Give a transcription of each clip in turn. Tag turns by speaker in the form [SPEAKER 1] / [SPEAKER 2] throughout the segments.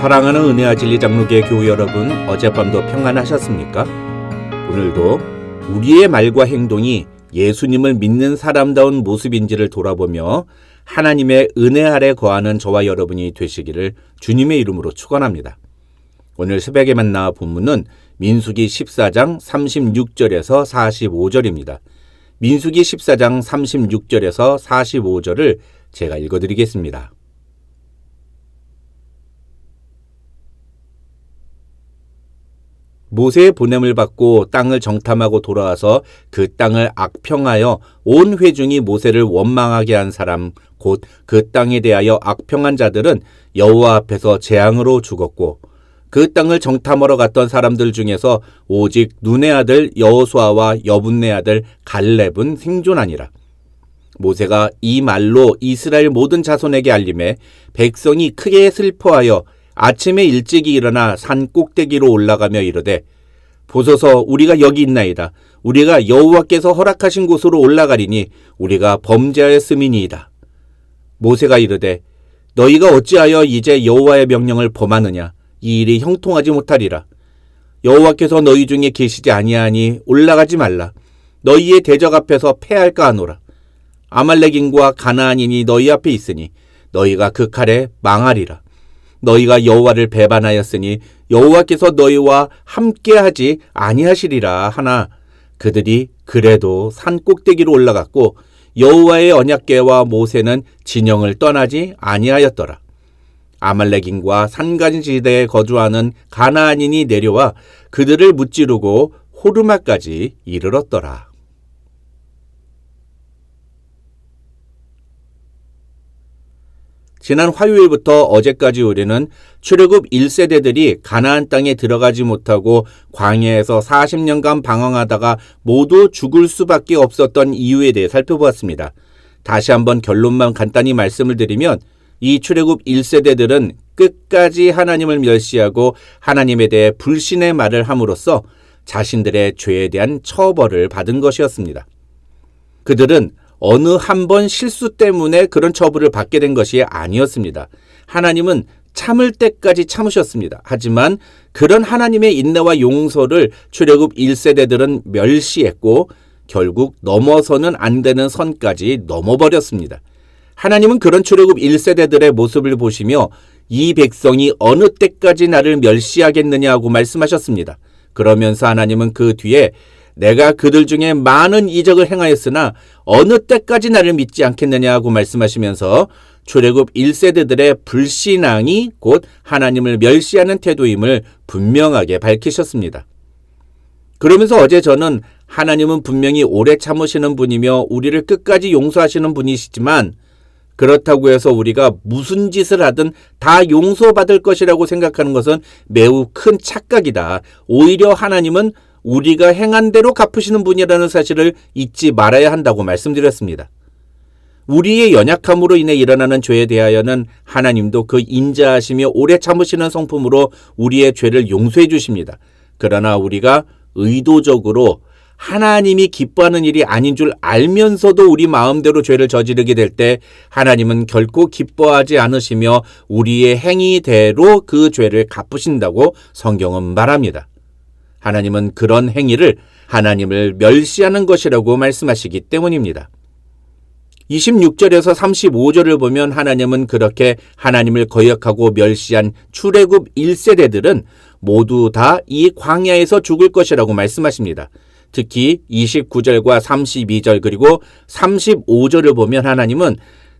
[SPEAKER 1] 사랑하는 은혜와 진리 장로교회 교우 여러분, 어젯밤도 평안하셨습니까? 오늘도 우리의 말과 행동이 예수님을 믿는 사람다운 모습인지를 돌아보며 하나님의 은혜 아래 거하는 저와 여러분이 되시기를 주님의 이름으로 축원합니다. 오늘 새벽에 만나 본문은 민수기 14장 36절에서 45절입니다. 민수기 14장 36절에서 45절을 제가 읽어드리겠습니다. 모세의 보냄을 받고 땅을 정탐하고 돌아와서 그 땅을 악평하여 온 회중이 모세를 원망하게 한 사람 곧 그 땅에 대하여 악평한 자들은 여호와 앞에서 재앙으로 죽었고 그 땅을 정탐하러 갔던 사람들 중에서 오직 눈의 아들 여호수아와 여분네 아들 갈렙은 생존하니라. 모세가 이 말로 이스라엘 모든 자손에게 알림해 백성이 크게 슬퍼하여 아침에 일찍이 일어나 산 꼭대기로 올라가며 이르되 보소서 우리가 여기 있나이다. 우리가 여호와께서 허락하신 곳으로 올라가리니 우리가 범죄하였음이니이다. 모세가 이르되 너희가 어찌하여 이제 여호와의 명령을 범하느냐. 이 일이 형통하지 못하리라. 여호와께서 너희 중에 계시지 아니하니 올라가지 말라. 너희의 대적 앞에서 패할까 하노라. 아말렉인과 가나안인이 너희 앞에 있으니 너희가 그 칼에 망하리라. 너희가 여호와를 배반하였으니 여호와께서 너희와 함께하지 아니하시리라 하나 그들이 그래도 산 꼭대기로 올라갔고 여호와의 언약궤와 모세는 진영을 떠나지 아니하였더라. 아말렉인과 산간지대에 거주하는 가나안인이 내려와 그들을 무찌르고 호르마까지 이르렀더라. 지난 화요일부터 어제까지 우리는 출애굽 1세대들이 가나안 땅에 들어가지 못하고 광야에서 40년간 방황하다가 모두 죽을 수밖에 없었던 이유에 대해 살펴보았습니다. 다시 한번 결론만 간단히 말씀을 드리면 이 출애굽 1세대들은 끝까지 하나님을 멸시하고 하나님에 대해 불신의 말을 함으로써 자신들의 죄에 대한 처벌을 받은 것이었습니다. 그들은 어느 한 번 실수 때문에 그런 처벌을 받게 된 것이 아니었습니다. 하나님은 참을 때까지 참으셨습니다. 하지만 그런 하나님의 인내와 용서를 출애굽 1세대들은 멸시했고 결국 넘어서는 안 되는 선까지 넘어버렸습니다. 하나님은 그런 출애굽 1세대들의 모습을 보시며 이 백성이 어느 때까지 나를 멸시하겠느냐고 말씀하셨습니다. 그러면서 하나님은 그 뒤에 내가 그들 중에 많은 이적을 행하였으나 어느 때까지 나를 믿지 않겠느냐고 말씀하시면서 출애굽 1세대들의 불신앙이 곧 하나님을 멸시하는 태도임을 분명하게 밝히셨습니다. 그러면서 어제 저는 하나님은 분명히 오래 참으시는 분이며 우리를 끝까지 용서하시는 분이시지만 그렇다고 해서 우리가 무슨 짓을 하든 다 용서받을 것이라고 생각하는 것은 매우 큰 착각이다. 오히려 하나님은 우리가 행한 대로 갚으시는 분이라는 사실을 잊지 말아야 한다고 말씀드렸습니다. 우리의 연약함으로 인해 일어나는 죄에 대하여는 하나님도 그 인자하시며 오래 참으시는 성품으로 우리의 죄를 용서해 주십니다. 그러나 우리가 의도적으로 하나님이 기뻐하는 일이 아닌 줄 알면서도 우리 마음대로 죄를 저지르게 될 때 하나님은 결코 기뻐하지 않으시며 우리의 행위대로 그 죄를 갚으신다고 성경은 말합니다. 하나님은 그런 행위를 하나님을 멸시하는 것이라고 말씀하시기 때문입니다. 26절에서 35절을 보면 하나님은 그렇게 하나님을 거역하고 멸시한 출애굽 1세대들은 모두 다 이 광야에서 죽을 것이라고 말씀하십니다. 특히 29절과 32절 그리고 35절을 보면 하나님은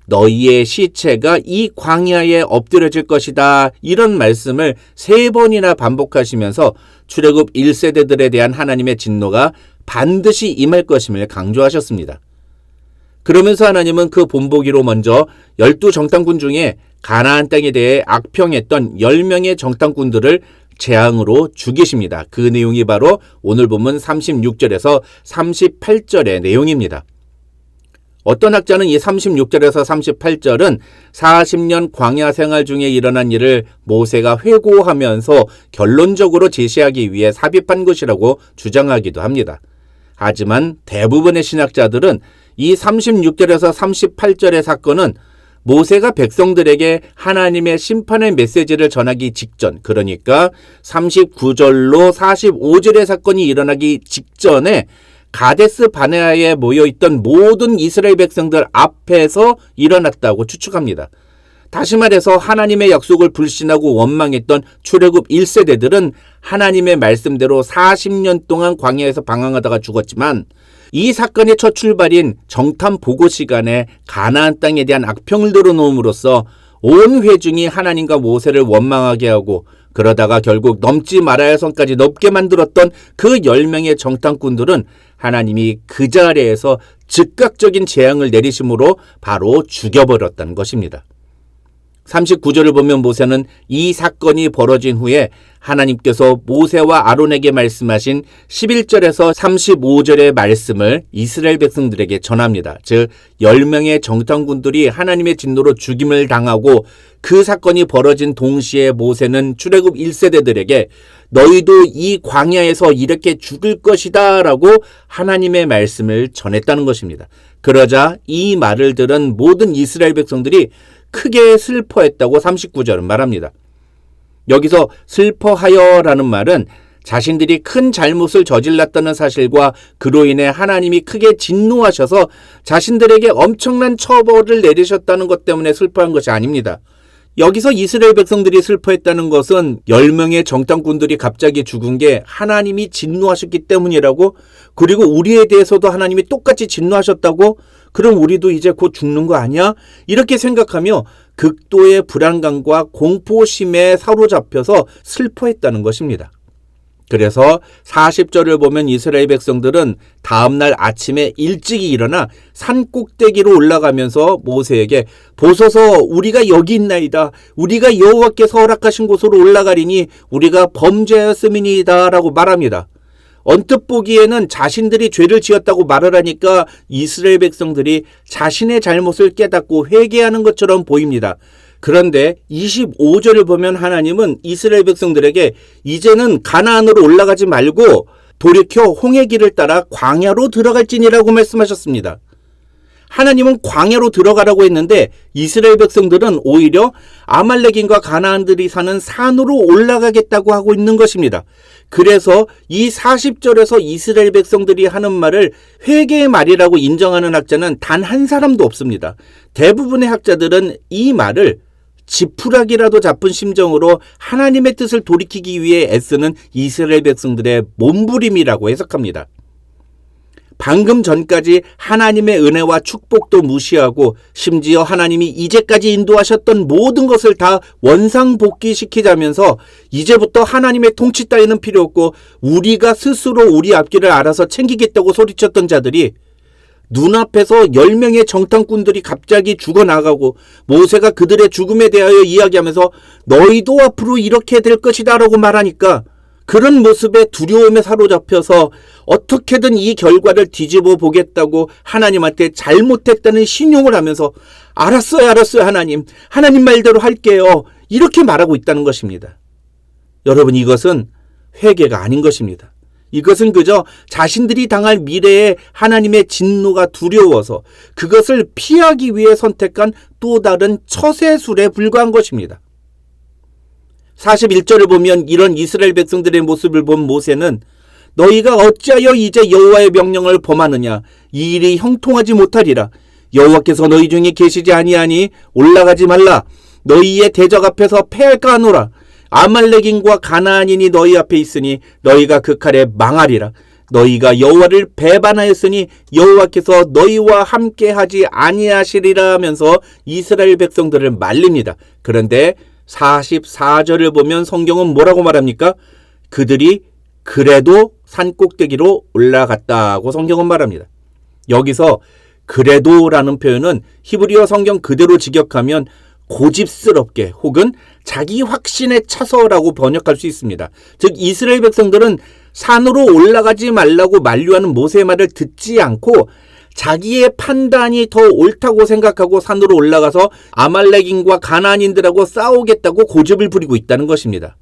[SPEAKER 1] 너희의 시체가 이 광야에 엎드려질 것이다. 이런 말씀을 3번이나 반복하시면서 출애굽 1세대들에 대한 하나님의 진노가 반드시 임할 것임을 강조하셨습니다. 그러면서 하나님은 그 본보기로 먼저 12 정탐꾼 중에 가나안 땅에 대해 악평했던 10명의 정탐꾼들을 재앙으로 죽이십니다. 그 내용이 바로 오늘 본문 36절에서 38절의 내용입니다. 어떤 학자는 이 36절에서 38절은 40년 광야 생활 중에 일어난 일을 모세가 회고하면서 결론적으로 제시하기 위해 삽입한 것이라고 주장하기도 합니다. 하지만 대부분의 신학자들은 이 36절에서 38절의 사건은 모세가 백성들에게 하나님의 심판의 메시지를 전하기 직전, 그러니까 39절로 45절의 사건이 일어나기 직전에 가데스 바네아에 모여있던 모든 이스라엘 백성들 앞에서 일어났다고 추측합니다. 다시 말해서 하나님의 약속을 불신하고 원망했던 출애굽 1세대들은 하나님의 말씀대로 40년 동안 광야에서 방황하다가 죽었지만, 이 사건의 첫 출발인 정탐 보고 시간에 가나안 땅에 대한 악평을 들어놓음으로써 온 회중이 하나님과 모세를 원망하게 하고, 그러다가 결국 넘지 말아야 할 선까지 넘게 만들었던 그 10명의 정탐꾼들은 하나님이 그 자리에서 즉각적인 재앙을 내리심으로 바로 죽여버렸다는 것입니다. 39절을 보면 모세는 이 사건이 벌어진 후에 하나님께서 모세와 아론에게 말씀하신 11절에서 35절의 말씀을 이스라엘 백성들에게 전합니다. 즉 10명의 정탐꾼들이 하나님의 진노로 죽임을 당하고, 그 사건이 벌어진 동시에 모세는 출애굽 1세대들에게 너희도 이 광야에서 이렇게 죽을 것이다 라고 하나님의 말씀을 전했다는 것입니다. 그러자 이 말을 들은 모든 이스라엘 백성들이 크게 슬퍼했다고 39절은 말합니다. 여기서 슬퍼하여라는 말은 자신들이 큰 잘못을 저질렀다는 사실과 그로 인해 하나님이 크게 진노하셔서 자신들에게 엄청난 처벌을 내리셨다는 것 때문에 슬퍼한 것이 아닙니다. 여기서 이스라엘 백성들이 슬퍼했다는 것은 10명의 정탐꾼들이 갑자기 죽은 게 하나님이 진노하셨기 때문이라고, 그리고 우리에 대해서도 하나님이 똑같이 진노하셨다고, 그럼 우리도 이제 곧 죽는 거 아니야? 이렇게 생각하며 극도의 불안감과 공포심에 사로잡혀서 슬퍼했다는 것입니다. 그래서 40절을 보면 이스라엘 백성들은 다음날 아침에 일찍이 일어나 산 꼭대기로 올라가면서 모세에게 보소서 우리가 여기 있나이다. 우리가 여호와께서 허락하신 곳으로 올라가리니 우리가 범죄하였음이니이다 라고 말합니다. 언뜻 보기에는 자신들이 죄를 지었다고 말을 하니까 이스라엘 백성들이 자신의 잘못을 깨닫고 회개하는 것처럼 보입니다. 그런데 25절을 보면 하나님은 이스라엘 백성들에게 이제는 가나안으로 올라가지 말고 돌이켜 홍해 길을 따라 광야로 들어갈지니라고 말씀하셨습니다. 하나님은 광야로 들어가라고 했는데 이스라엘 백성들은 오히려 아말렉인과 가나안들이 사는 산으로 올라가겠다고 하고 있는 것입니다. 그래서 이 40절에서 이스라엘 백성들이 하는 말을 회개의 말이라고 인정하는 학자는 단 한 사람도 없습니다. 대부분의 학자들은 이 말을 지푸라기라도 잡은 심정으로 하나님의 뜻을 돌이키기 위해 애쓰는 이스라엘 백성들의 몸부림이라고 해석합니다. 방금 전까지 하나님의 은혜와 축복도 무시하고 심지어 하나님이 이제까지 인도하셨던 모든 것을 다 원상복귀시키자면서 이제부터 하나님의 통치 따위는 필요 없고 우리가 스스로 우리 앞길을 알아서 챙기겠다고 소리쳤던 자들이 눈앞에서 10명의 정탐꾼들이 갑자기 죽어나가고 모세가 그들의 죽음에 대하여 이야기하면서 너희도 앞으로 이렇게 될 것이다 라고 말하니까 그런 모습에 두려움에 사로잡혀서 어떻게든 이 결과를 뒤집어 보겠다고 하나님한테 잘못했다는 신용을 하면서 알았어요 하나님 말대로 할게요 이렇게 말하고 있다는 것입니다. 여러분 이것은 회개가 아닌 것입니다. 이것은 그저 자신들이 당할 미래에 하나님의 진노가 두려워서 그것을 피하기 위해 선택한 또 다른 처세술에 불과한 것입니다. 41절을 보면 이런 이스라엘 백성들의 모습을 본 모세는 너희가 어찌하여 이제 여호와의 명령을 범하느냐 이 일이 형통하지 못하리라. 여호와께서 너희 중에 계시지 아니하니 올라가지 말라. 너희의 대적 앞에서 패할까 하노라. 아말렉인과 가나안인이 너희 앞에 있으니 너희가 그 칼에 망하리라. 너희가 여호와를 배반하였으니 여호와께서 너희와 함께하지 아니하시리라 하면서 이스라엘 백성들을 말립니다. 그런데 44절을 보면 성경은 뭐라고 말합니까? 그들이 그래도 산 꼭대기로 올라갔다고 성경은 말합니다. 여기서 그래도라는 표현은 히브리어 성경 그대로 직역하면 고집스럽게 혹은 자기 확신에 차서라고 번역할 수 있습니다. 즉 이스라엘 백성들은 산으로 올라가지 말라고 만류하는 모세의 말을 듣지 않고 자기의 판단이 더 옳다고 생각하고 산으로 올라가서 아말렉인과 가나안인들하고 싸우겠다고 고집을 부리고 있다는 것입니다.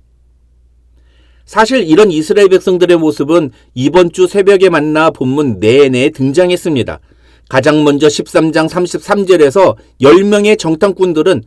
[SPEAKER 1] 사실 이런 이스라엘 백성들의 모습은 이번 주 새벽에 만나 본문 내내 등장했습니다. 가장 먼저 13장 33절에서 10명의 정탐꾼들은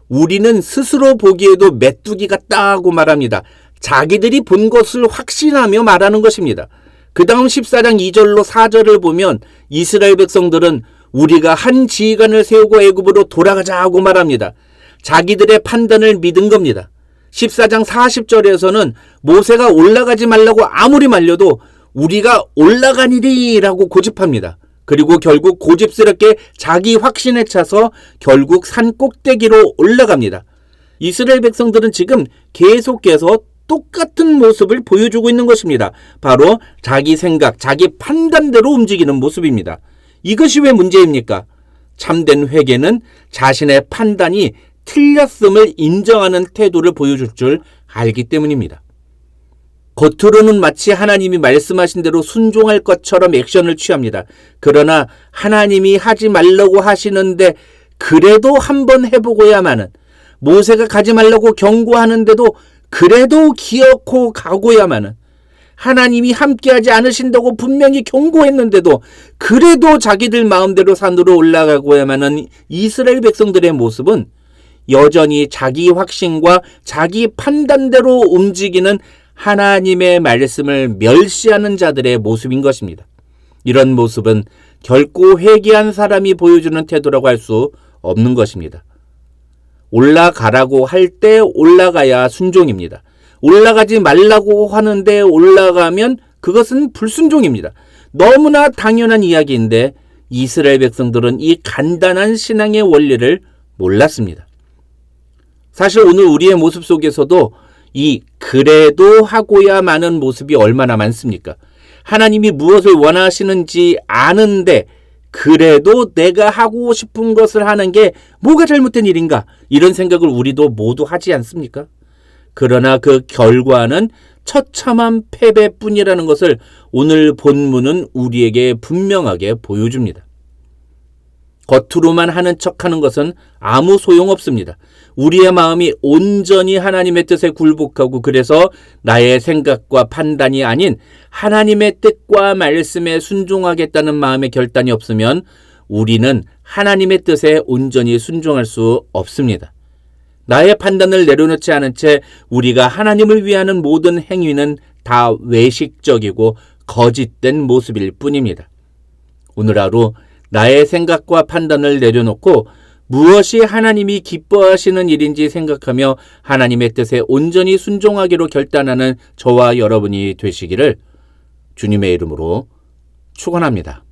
[SPEAKER 1] 우리는 스스로 보기에도 메뚜기 같다고 말합니다. 자기들이 본 것을 확신하며 말하는 것입니다. 그 다음 14장 2절로 4절을 보면 이스라엘 백성들은 우리가 한 지휘관을 세우고 애굽으로 돌아가자고 말합니다. 자기들의 판단을 믿은 겁니다. 14장 40절에서는 모세가 올라가지 말라고 아무리 말려도 우리가 올라가니리라고 고집합니다. 그리고 결국 고집스럽게 자기 확신에 차서 결국 산 꼭대기로 올라갑니다. 이스라엘 백성들은 지금 계속해서 똑같은 모습을 보여주고 있는 것입니다. 바로 자기 생각, 자기 판단대로 움직이는 모습입니다. 이것이 왜 문제입니까? 참된 회개는 자신의 판단이 틀렸음을 인정하는 태도를 보여줄 줄 알기 때문입니다. 겉으로는 마치 하나님이 말씀하신 대로 순종할 것처럼 액션을 취합니다. 그러나 하나님이 하지 말라고 하시는데 그래도 한번 해보고야만은, 모세가 가지 말라고 경고하는데도 그래도 기어코 가고야만은, 하나님이 함께하지 않으신다고 분명히 경고했는데도 그래도 자기들 마음대로 산으로 올라가고야만은 이스라엘 백성들의 모습은 여전히 자기 확신과 자기 판단대로 움직이는 하나님의 말씀을 멸시하는 자들의 모습인 것입니다. 이런 모습은 결코 회개한 사람이 보여주는 태도라고 할 수 없는 것입니다. 올라가라고 할 때 올라가야 순종입니다. 올라가지 말라고 하는데 올라가면 그것은 불순종입니다. 너무나 당연한 이야기인데 이스라엘 백성들은 이 간단한 신앙의 원리를 몰랐습니다. 사실 오늘 우리의 모습 속에서도 이 그래도 하고야 마는 모습이 얼마나 많습니까? 하나님이 무엇을 원하시는지 아는데 그래도 내가 하고 싶은 것을 하는 게 뭐가 잘못된 일인가? 이런 생각을 우리도 모두 하지 않습니까? 그러나 그 결과는 처참한 패배뿐이라는 것을 오늘 본문은 우리에게 분명하게 보여줍니다. 겉으로만 하는 척하는 것은 아무 소용없습니다. 우리의 마음이 온전히 하나님의 뜻에 굴복하고 그래서 나의 생각과 판단이 아닌 하나님의 뜻과 말씀에 순종하겠다는 마음의 결단이 없으면 우리는 하나님의 뜻에 온전히 순종할 수 없습니다. 나의 판단을 내려놓지 않은 채 우리가 하나님을 위하는 모든 행위는 다 외식적이고 거짓된 모습일 뿐입니다. 오늘 하루 나의 생각과 판단을 내려놓고 무엇이 하나님이 기뻐하시는 일인지 생각하며 하나님의 뜻에 온전히 순종하기로 결단하는 저와 여러분이 되시기를 주님의 이름으로 축원합니다.